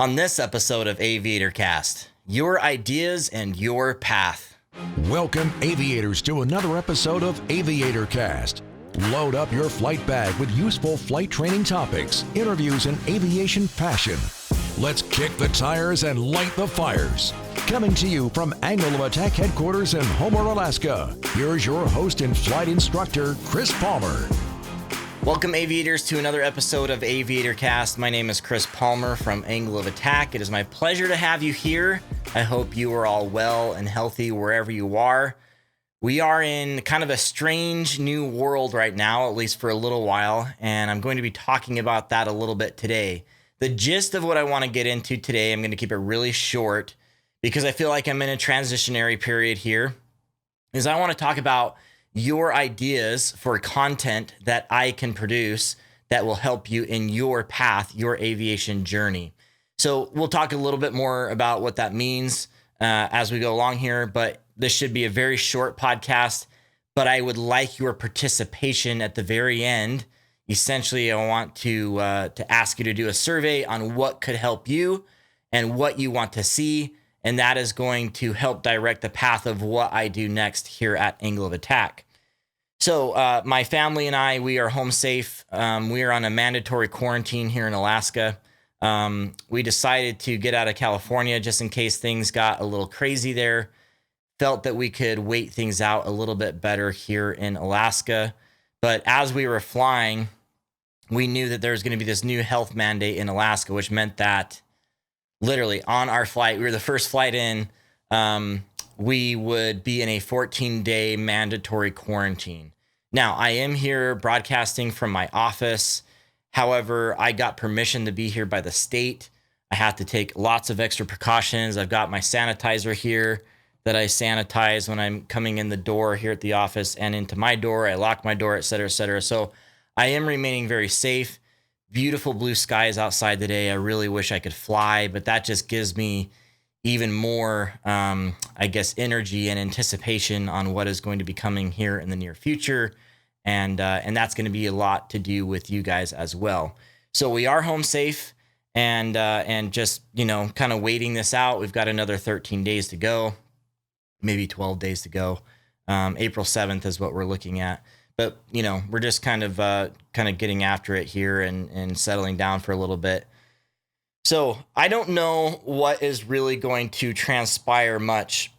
on this episode of AviatorCast, your ideas and your path. Welcome, aviators, to another episode of AviatorCast. Load up your flight bag with useful flight training topics, interviews, and aviation passion. Let's kick the tires and light the fires. Coming to you from Angle of Attack headquarters in Homer, Alaska, here's your host and flight instructor, Chris Palmer. Welcome, aviators, to another episode of AviatorCast. My name is Chris Palmer from Angle of Attack. It is my pleasure to have you here. I hope you are all well and healthy wherever you are. We are in kind of a strange new world right now, at least for a little while, and I'm going to be talking about that a little bit today. The gist of what I want to get into today, I'm going to keep it really short because I feel like I'm in a transitionary period here, is I want to talk about your ideas for content that I can produce that will help you in your path, your aviation journey. So we'll talk a little bit more about what that means as we go along here, but this should be a very short podcast, but I would like your participation at the very end. Essentially, I want to ask you to do a survey on what could help you and what you want to see, and that is going to help direct the path of what I do next here at Angle of Attack. So my family and I, we are home safe. We are on a mandatory quarantine here in Alaska. We decided to get out of California just in case things got a little crazy there. Felt that we could wait things out a little bit better here in Alaska. But as we were flying, we knew that there was going to be this new health mandate in Alaska, which meant that literally on our flight, we were the first flight in, we would be in a 14-day mandatory quarantine. Now, I am here broadcasting from my office. However, I got permission to be here by the state. I have to take lots of extra precautions. I've got my sanitizer here that I sanitize when I'm coming in the door here at the office and into my door. I lock my door, et cetera, et cetera. So I am remaining very safe. Beautiful blue skies outside today. I really wish I could fly, but that just gives me even more, energy and anticipation on what is going to be coming here in the near future. And that's going to be a lot to do with you guys as well. So we are home safe and just, kind of waiting this out. We've got another 13 days to go, maybe 12 days to go. April 7th is what we're looking at. But, we're just kind of getting after it here and settling down for a little bit. So I don't know what is really going to transpire much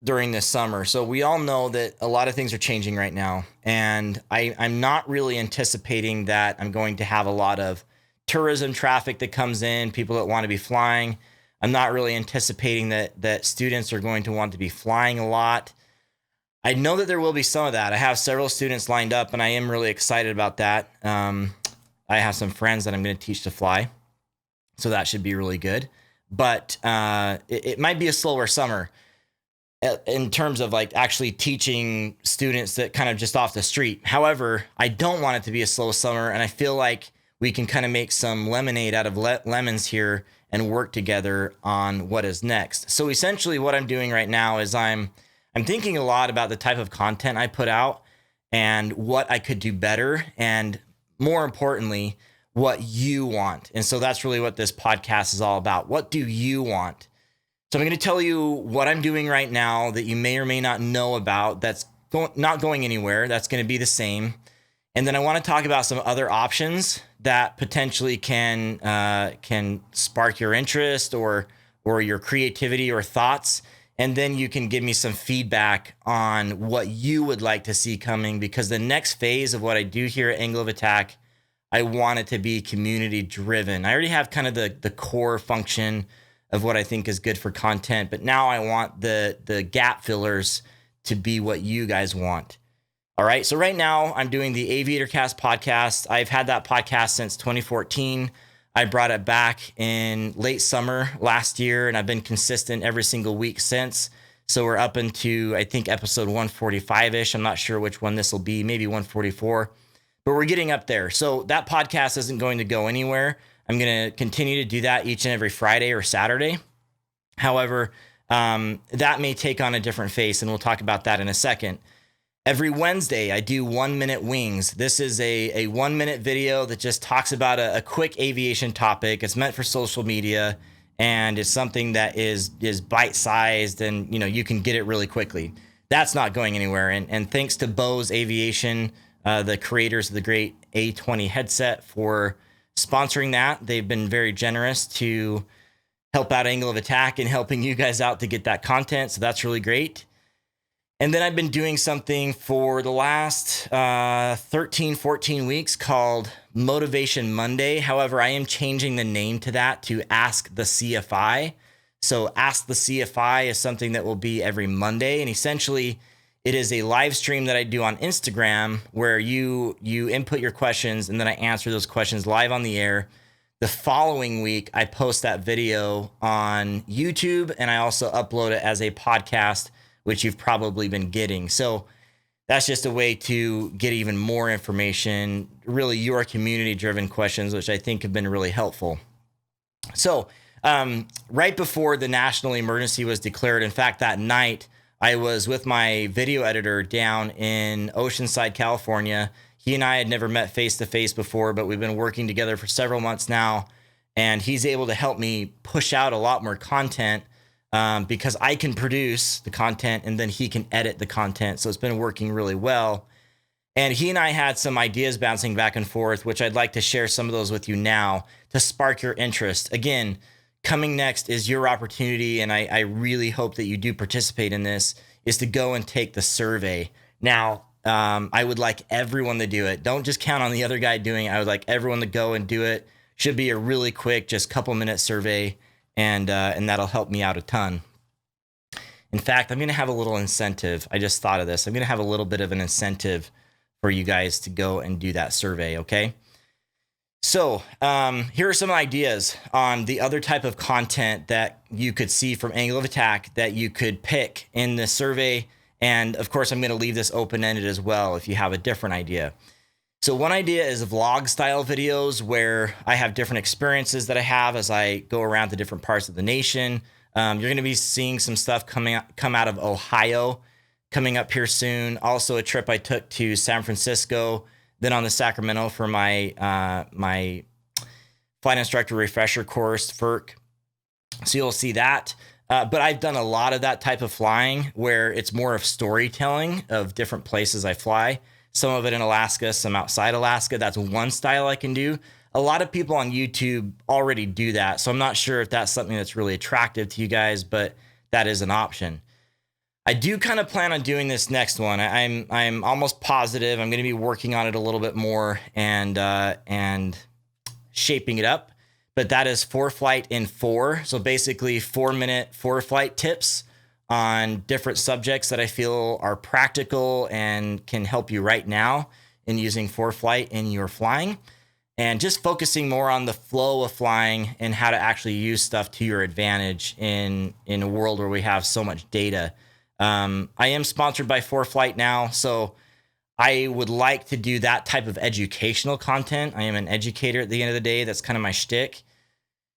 during this summer. So we all know that a lot of things are changing right now. And I'm not really anticipating that I'm going to have a lot of tourism traffic that comes in, people that want to be flying. I'm not really anticipating that students are going to want to be flying a lot. I know that there will be some of that. I have several students lined up, and I am really excited about that. I have some friends that I'm going to teach to fly. So that should be really good. But it might be a slower summer in terms of like actually teaching students that kind of just off the street. However, I don't want it to be a slow summer. And I feel like we can kind of make some lemonade out of lemons here and work together on what is next. So essentially what I'm doing right now is I'm thinking a lot about the type of content I put out and what I could do better. And more importantly, what you want. And so that's really what this podcast is all about. What do you want? So I'm going to tell you what I'm doing right now that you may or may not know about that's not going anywhere. That's going to be the same. And then I want to talk about some other options that potentially can spark your interest or your creativity or thoughts. And then you can give me some feedback on what you would like to see coming, because the next phase of what I do here at Angle of Attack, I want it to be community driven. I already have kind of the core function of what I think is good for content, but now I want the gap fillers to be what you guys want. All right. So right now I'm doing the AviatorCast podcast. I've had that podcast since 2014. I brought it back in late summer last year, and I've been consistent every single week since. So we're up into, I think, episode 145-ish. I'm not sure which one this will be, maybe 144. But we're getting up there. So that podcast isn't going to go anywhere. I'm going to continue to do that each and every Friday or Saturday. However, that may take on a different face, and we'll talk about that in a second. Every Wednesday, I do 1 Minute Wings. This is a 1 minute video that just talks about a quick aviation topic. It's meant for social media, and it's something that is bite-sized, and you can get it really quickly. That's not going anywhere. And thanks to Bose Aviation, the creators of the great A20 headset, for sponsoring that. They've been very generous to help out Angle of Attack and helping you guys out to get that content. So that's really great. And then I've been doing something for the last 13, 14 weeks called Motivation Monday. However, I am changing the name to that to Ask the CFI. So Ask the CFI is something that will be every Monday. And essentially, it is a live stream that I do on Instagram where you input your questions and then I answer those questions live on the air. The following week, I post that video on YouTube, and I also upload it as a podcast, which you've probably been getting. So that's just a way to get even more information, really your community-driven questions, which I think have been really helpful. So right before the national emergency was declared, in fact, that night, I was with my video editor down in Oceanside, California. He and I had never met face-to-face before, but we've been working together for several months now, and he's able to help me push out a lot more content because I can produce the content and then he can edit the content. So it's been working really well. And he and I had some ideas bouncing back and forth, which I'd like to share some of those with you now to spark your interest. Again, coming next is your opportunity, and I really hope that you do participate in this, is to go and take the survey. Now, I would like everyone to do it. Don't just count on the other guy doing it. I would like everyone to go and do it. Should be a really quick, just couple minute survey, and that'll help me out a ton. In fact, I'm going to have a little incentive. I just thought of this. I'm going to have a little bit of an incentive for you guys to go and do that survey, okay? So here are some ideas on the other type of content that you could see from Angle of Attack that you could pick in the survey. And of course, I'm going to leave this open-ended as well if you have a different idea. So one idea is vlog style videos where I have different experiences that I have as I go around to different parts of the nation. You're going to be seeing some stuff come out of Ohio coming up here soon. Also a trip I took to San Francisco, then on to Sacramento for my my flight instructor refresher course, FERC. So you'll see that. But I've done a lot of that type of flying where it's more of storytelling of different places I fly. Some of it in Alaska, some outside Alaska. That's one style I can do. A lot of people on YouTube already do that. So I'm not sure if that's something that's really attractive to you guys, but that is an option. I do kind of plan on doing this next one. I'm almost positive I'm going to be working on it a little bit more and shaping it up. But that is 4-Flight in 4. So basically 4-minute 4-flight tips on different subjects that I feel are practical and can help you right now in using 4-Flight in your flying. And just focusing more on the flow of flying and how to actually use stuff to your advantage in a world where we have so much data. I am sponsored by 4-Flight now, so I would like to do that type of educational content. I am an educator at the end of the day. That's kind of my shtick.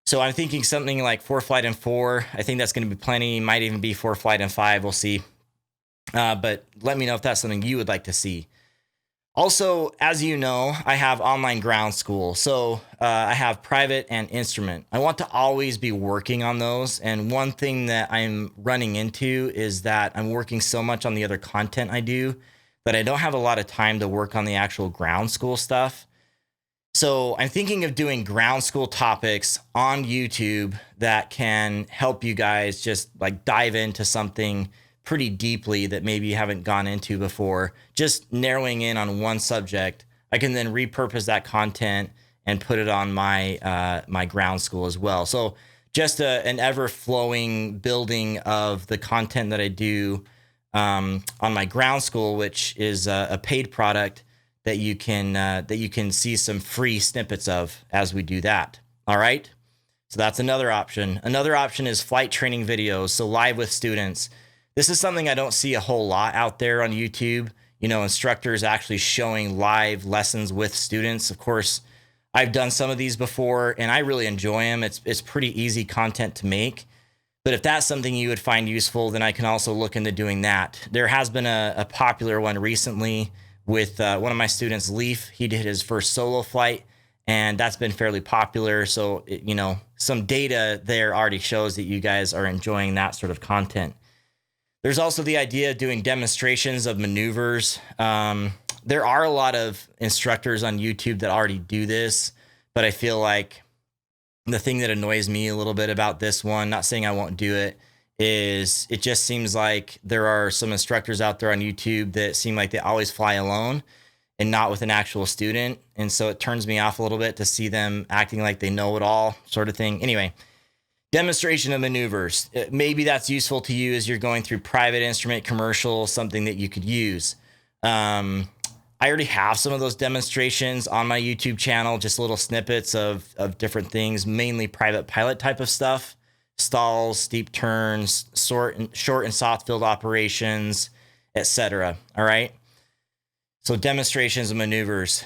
So I'm thinking something like 4-Flight in 4. I think that's going to be plenty. Might even be 4-Flight in 5. We'll see. But let me know if that's something you would like to see. Also, as you know, I have online ground school. So I have private and instrument. I want to always be working on those. And one thing that I'm running into is that I'm working so much on the other content I do that I don't have a lot of time to work on the actual ground school stuff. So I'm thinking of doing ground school topics on YouTube that can help you guys just like dive into something pretty deeply that maybe you haven't gone into before. Just narrowing in on one subject, I can then repurpose that content and put it on my my ground school as well. So just an ever-flowing building of the content that I do on my ground school, which is a paid product that you can see some free snippets of as we do that. All right. So that's another option. Another option is flight training videos. So live with students. This is something I don't see a whole lot out there on YouTube. You know, instructors actually showing live lessons with students. Of course, I've done some of these before and I really enjoy them. It's pretty easy content to make. But if that's something you would find useful, then I can also look into doing that. There has been a popular one recently with one of my students, Leaf. He did his first solo flight, and that's been fairly popular. So, some data there already shows that you guys are enjoying that sort of content. There's also the idea of doing demonstrations of maneuvers. There are a lot of instructors on YouTube that already do this, but I feel like the thing that annoys me a little bit about this one, not saying I won't do it, is it just seems like there are some instructors out there on YouTube that seem like they always fly alone and not with an actual student. And so it turns me off a little bit to see them acting like they know it all, sort of thing. Anyway, demonstration of maneuvers. Maybe that's useful to you as you're going through private instrument, commercial, something that you could use. I already have some of those demonstrations on my YouTube channel, just little snippets of different things, mainly private pilot type of stuff, stalls, steep turns, short and soft field operations, etc. All right. So demonstrations of maneuvers.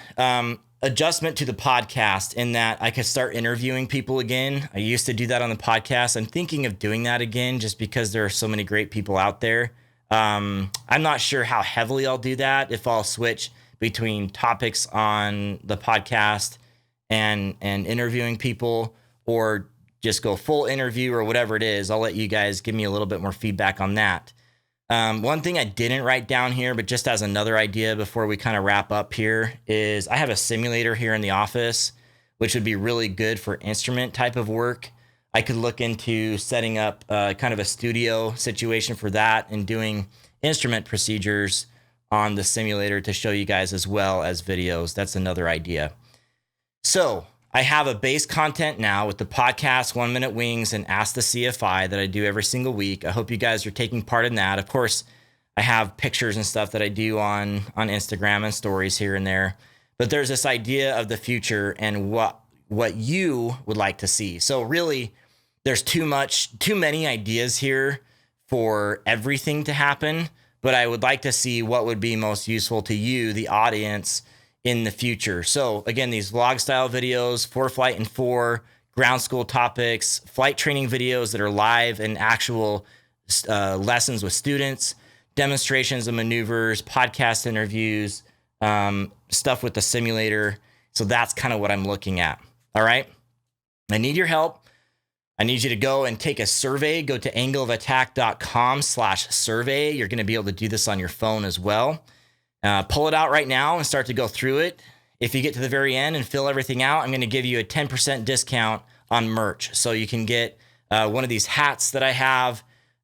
Adjustment to the podcast in that I could start interviewing people again. I used to do that on the podcast. I'm thinking of doing that again just because there are so many great people out there. I'm not sure how heavily I'll do that, if I'll switch between topics on the podcast and interviewing people, or just go full interview or whatever it is. I'll let you guys give me a little bit more feedback on that. One thing I didn't write down here, but just as another idea before we kind of wrap up here, is I have a simulator here in the office, which would be really good for instrument type of work. I could look into setting up kind of a studio situation for that and doing instrument procedures on the simulator to show you guys as well as videos. That's another idea. So I have a base content now with the podcast, 1 Minute Wings, and Ask the CFI that I do every single week. I hope you guys are taking part in that. Of course, I have pictures and stuff that I do on Instagram and stories here and there. But there's this idea of the future and what you would like to see. So really, there's too many ideas here for everything to happen. But I would like to see what would be most useful to you, the audience, in the future. So again, these vlog style videos, for flight and for ground school topics, flight training videos that are live and actual lessons with students, demonstrations of maneuvers, podcast interviews, stuff with the simulator. So that's kind of what I'm looking at. All right. I need your help. I need you to go and take a survey. Go to angleofattack.com/survey. You're going to be able to do this on your phone as well. Pull it out right now and start to go through it. If you get to the very end and fill everything out, I'm going to give you a 10% discount on merch. So you can get one of these hats that I have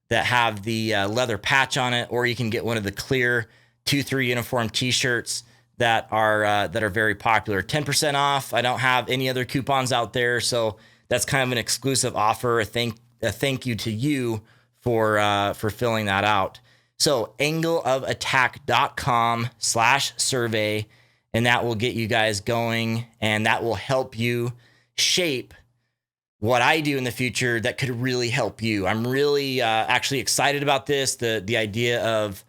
that have the leather patch on it, or you can get one of the clear 2-3 uniform t-shirts that are very popular. 10% off. I don't have any other coupons out there, so that's kind of an exclusive offer. A thank you to you for filling that out. So angleofattack.com/survey, and that will get you guys going, and that will help you shape what I do in the future that could really help you. I'm really actually excited about this. The idea of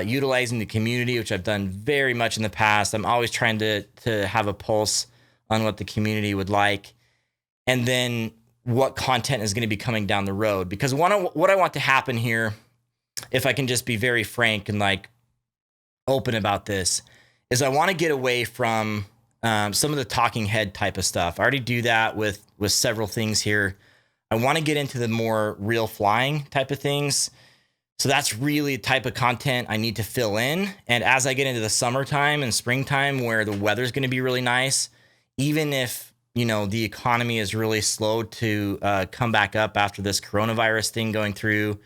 utilizing the community, which I've done very much in the past. I'm always trying to have a pulse on what the community would like. And then what content is going to be coming down the road. Because what I want to happen here, if I can just be very frank and like open about this, is I want to get away from some of the talking head type of stuff. I already do that with several things here. I want to get into the more real flying type of things. So that's really the type of content I need to fill in. And as I get into the summertime and springtime where the weather's going to be really nice, even if the economy is really slow to come back up after this coronavirus thing going through,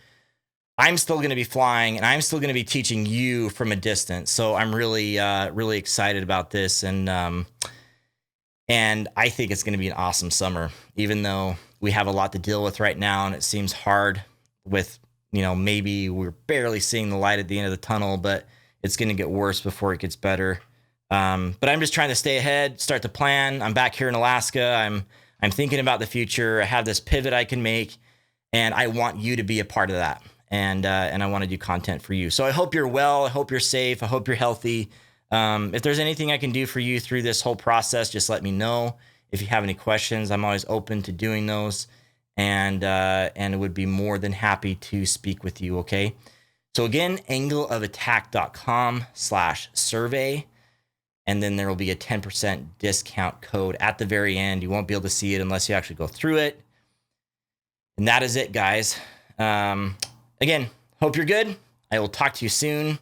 I'm still going to be flying and I'm still going to be teaching you from a distance. So I'm really, really excited about this. And I think it's going to be an awesome summer, even though we have a lot to deal with right now. And it seems hard with, maybe we're barely seeing the light at the end of the tunnel, but it's going to get worse before it gets better. But I'm just trying to stay ahead, start to plan. I'm back here in Alaska. I'm thinking about the future. I have this pivot I can make, and I want you to be a part of that. And I want to do content for you. So I hope you're well. I hope you're safe. I hope you're healthy. If there's anything I can do for you through this whole process, just let me know. If you have any questions, I'm always open to doing those. and would be more than happy to speak with you. Okay. So again, angleofattack.com/survey. And then there will be a 10% discount code at the very end. You won't be able to see it unless you actually go through it. And that is it, guys. Again, hope you're good. I will talk to you soon.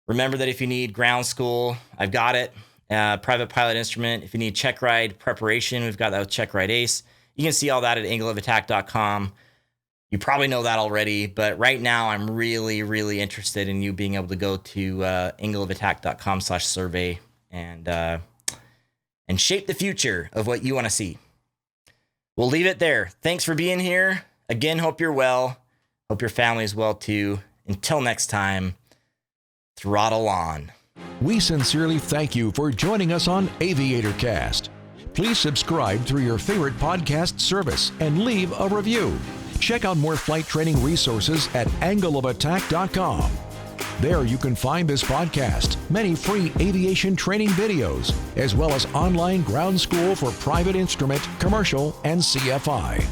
Remember that if you need ground school, I've got it. Private pilot instrument. If you need check ride preparation, we've got that with Check Ride Ace. You can see all that at angleofattack.com. You probably know that already, but right now I'm really, really interested in you being able to go to angleofattack.com/survey and shape the future of what you want to see. We'll leave it there. Thanks for being here. Again, hope you're well. Hope your family is well too. Until next time, throttle on. We sincerely thank you for joining us on AviatorCast. Please subscribe through your favorite podcast service and leave a review. Check out more flight training resources at angleofattack.com. There you can find this podcast, many free aviation training videos, as well as online ground school for private instrument, commercial, and CFI.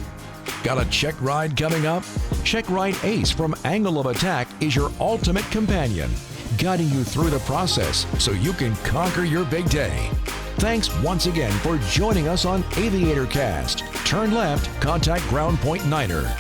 Got a check ride coming up? Check Ride Ace from Angle of Attack is your ultimate companion, guiding you through the process so you can conquer your big day. Thanks once again for joining us on AviatorCast. Turn left, contact Ground Point Niner.